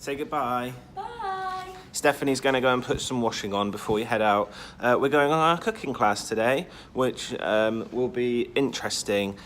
Say goodbye. Bye. Stephanie's going to go and put some washing on before we head out. We're going on our cooking class today, which will be interesting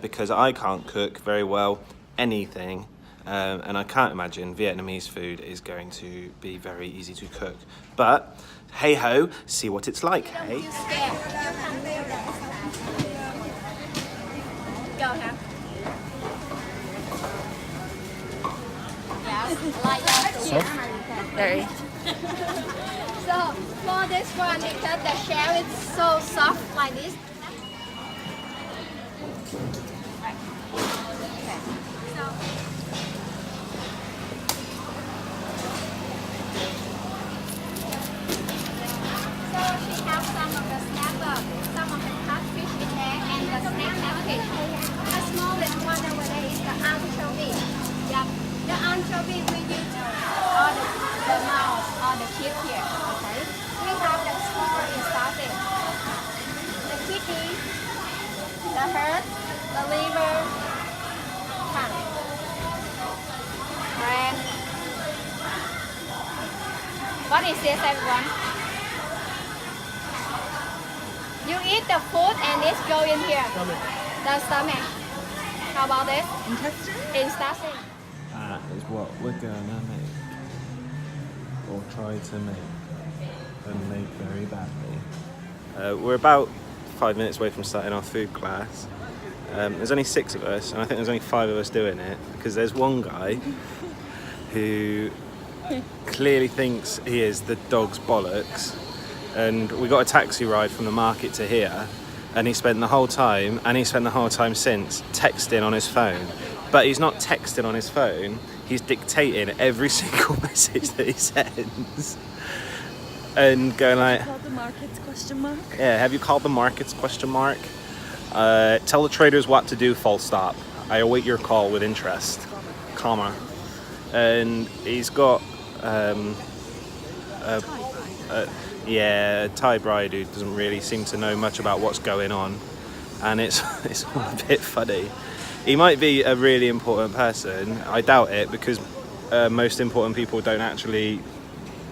because I can't cook very well anything. And I can't imagine Vietnamese food is going to be very easy to cook. But hey ho, see what it's like, hey? Go now. Like that. Very. So for this one, because the shell is so soft like this. So she has some of the snapper, some of the codfish in there, and the snap package. The smallest one over there is the anchovy. Yeah, the anchovy we use all the mouth or the chip here. Okay. We have the small in sausage, the kidney, the heart, the liver, tongue, and what is this, everyone? You eat the food and this go in here. The stomach. How about this? Intestine. That is what we're gonna make. Or try to make. And make very badly. We're about 5 minutes away from starting our food class. There's only 6 of us, and I think there's only 5 of us doing it, because there's one guy who clearly thinks he is the dog's bollocks. And we got a taxi ride from the market to here, and he spent the whole time since texting on his phone. But he's not texting on his phone, he's dictating every single message that he sends. And going like, Called the markets question mark. yeah, have you called the markets question mark? Tell the traders what to do, full stop. I await your call with interest, comma. And he's got Thai bride who doesn't really seem to know much about what's going on, and it's all a bit funny. He might be a really important person. I doubt it, because most important people don't actually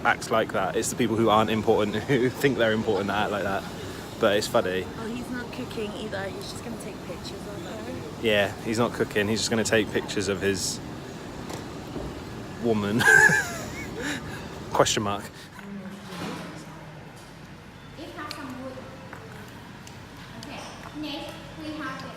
act like that. It's the people who aren't important who think they're important that act like that. But it's funny. Oh, he's not cooking either. He's just going to take pictures of it. Yeah, he's not cooking. He's just going to take pictures of his woman. Question mark. It has some wood. Okay. Next, we have the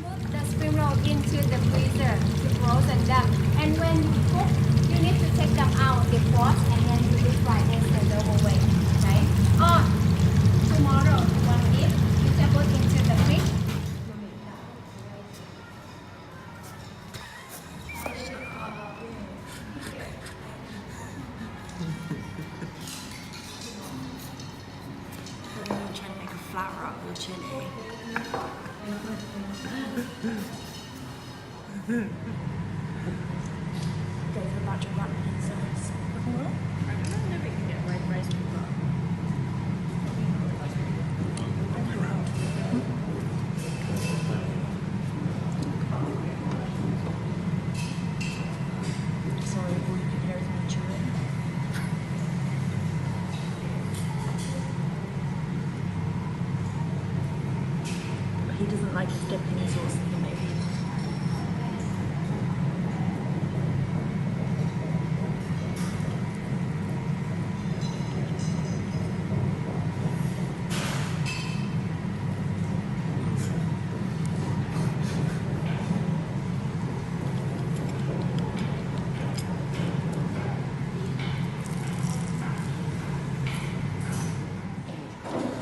put the spring roll into the freezer to frozen them. And when you cook, you need to take them out, defrost, and then you deep fry this the normal way. Okay? Or tomorrow, you want to eat, you can put into the fridge. I'm trying to make a flour up with chili. Go for about to run pizzas. What? I don't know if you can get red rice with that. Sorry, all you can hear is me chewing. But he doesn't like his dipping sauce in the maybe.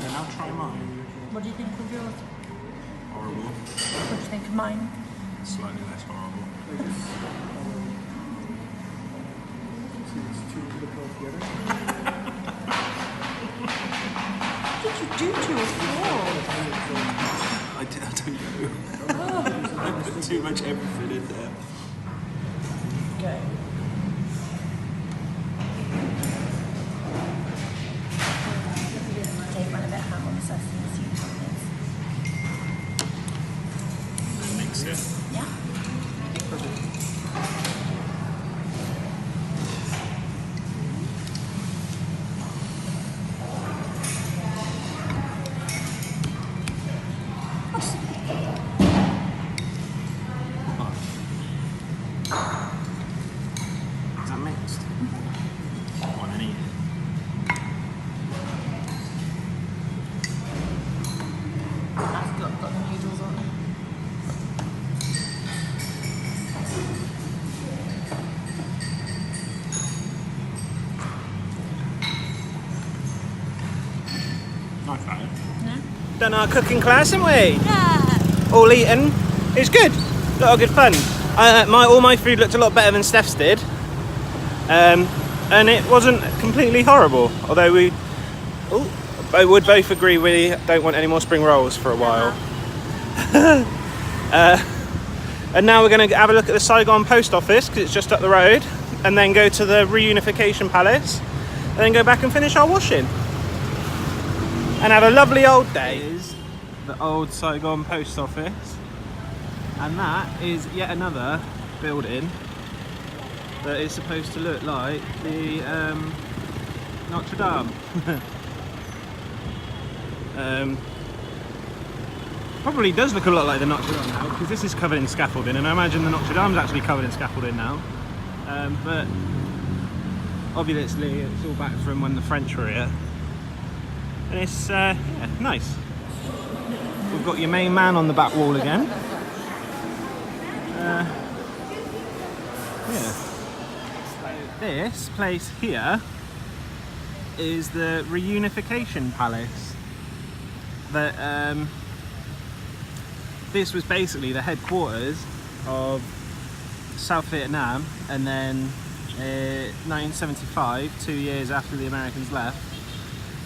And I'll try mine. What do you think of yours? Horrible. What do you think of mine? Slightly less horrible. What did you do to your floor? I don't know. I put too much everything in there. Okay. Take one a bit ham on the sesame seeds on this. mix it. Yeah. Is that mixed? Go on and eat it. That's got the noodles on it. Nice, that. Yeah. Done our cooking class, haven't we? Yeah. All eaten. It's good. A lot of good fun. All my food looked a lot better than Steph's did. And it wasn't completely horrible. Although we would both agree we don't want any more spring rolls for a while. And now we're going to have a look at the Saigon post office because it's just up the road, and then go to the reunification palace, and then go back and finish our washing. And have a lovely old day. Is the old Saigon post office, and that is yet another building that is supposed to look like the Notre Dame. Probably does look a lot like the Notre Dame now, because this is covered in scaffolding, and I imagine the Notre Dame's actually covered in scaffolding now. But obviously it's all back from when the French were here. And it's yeah, nice. We've got your main man on the back wall again. Yeah. So this place here is the reunification palace. That this was basically the headquarters of South Vietnam, and then 1975, 2 years after the Americans left,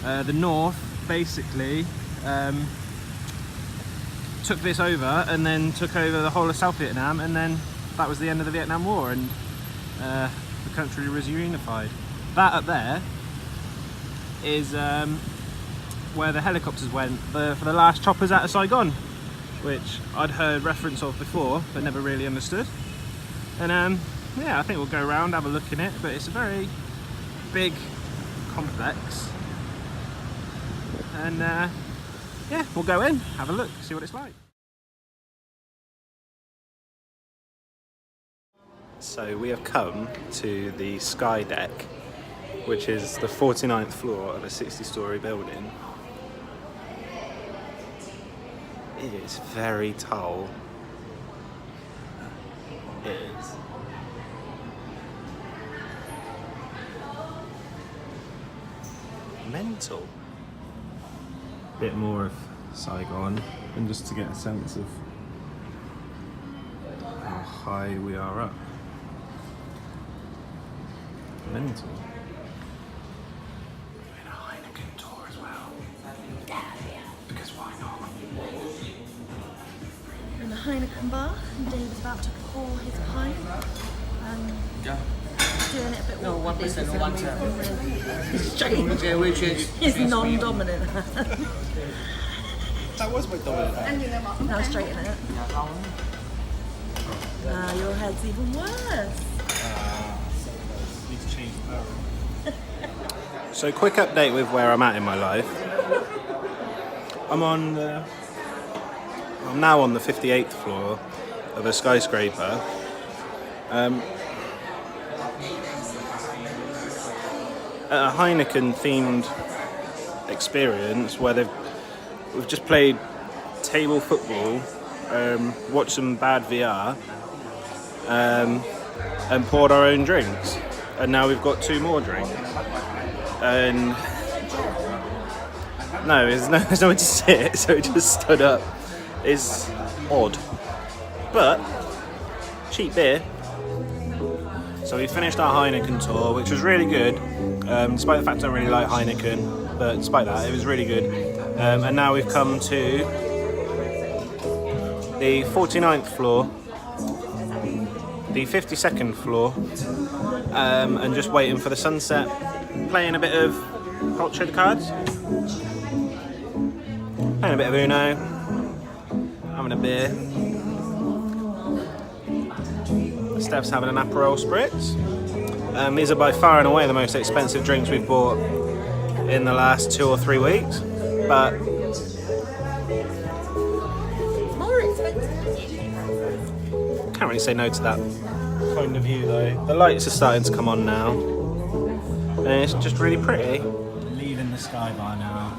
the North basically took this over and then took over the whole of South Vietnam, and then that was the end of the Vietnam War, and the country was reunified. That up there is where the helicopters went for the last choppers out of Saigon, which I'd heard reference of before but never really understood. And yeah, I think we'll go around, have a look in it, but it's a very big complex, and yeah, we'll go in, have a look, see what it's like. So we have come to the sky deck, which is the 49th floor of a 60-storey building. It is very tall. It is. Mental. Bit more of Saigon, and just to get a sense of how high we are up. Mental. We're in a Heineken tour as well. Yeah. Because why not? In the Heineken bar, and Dave's about to pour his pint. Yeah. Doing it a bit No, awkwardly 1% or because 1%. Straight Yeah, which is his non-dominant hand. That was my dominant hand. Now straighten it. Now your head's even worse. Need to change the power. So quick update with where I'm at in my life. I'm now on the 58th floor of a skyscraper. At a Heineken themed experience where we've just played table football, watched some bad VR, and poured our own drinks. And now we've got 2 more drinks. And no, there's nowhere to sit, so it just stood up. It's odd, but cheap beer. So we finished our Heineken tour, which was really good, despite the fact I don't really like Heineken, but despite that, it was really good. And now we've come to the 49th floor, the 52nd floor, and just waiting for the sunset, playing a bit of hot cheddar cards, playing a bit of Uno, having a beer. Steph's having an Aperol Spritz. These are by far and away the most expensive drinks we've bought in the last 2 or 3 weeks, but More expensive. can't really say no to that kind of view though. The lights are starting to come on now, and it's just really pretty. Leaving the Sky Bar now.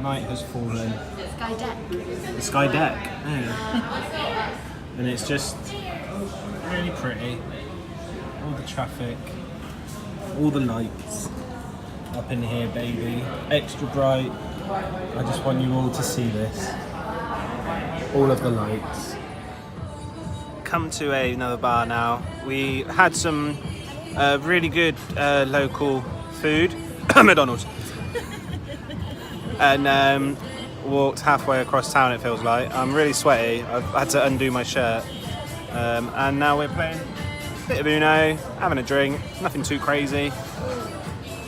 Night has fallen. Sky deck. The Sky Deck, yeah. And it's just really pretty. All the traffic, all the lights up in here, baby. Extra bright. I just want you all to see this. All of the lights. Come to another bar now. We had some really good local food, McDonald's, and walked halfway across town. It feels like I'm really sweaty. I've had to undo my shirt, and now we're playing a bit of Uno, having a drink, nothing too crazy,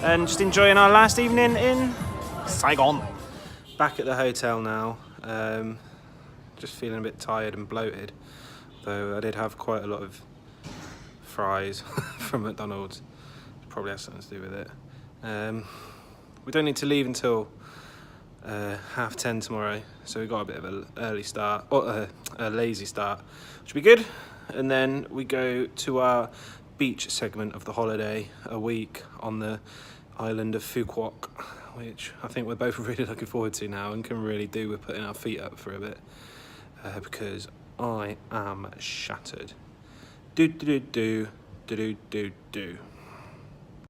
and just enjoying our last evening in Saigon. Back at the hotel now. Just feeling a bit tired and bloated, though I did have quite a lot of fries from McDonald's. Probably has something to do with it. We don't need to leave until 10:30 tomorrow, so we got a bit of an early start, or a lazy start, which will be good. And then we go to our beach segment of the holiday, a week on the island of Phu Quoc, which I think we're both really looking forward to now and can really do with putting our feet up for a bit, because I am shattered. Do do do do do do do do.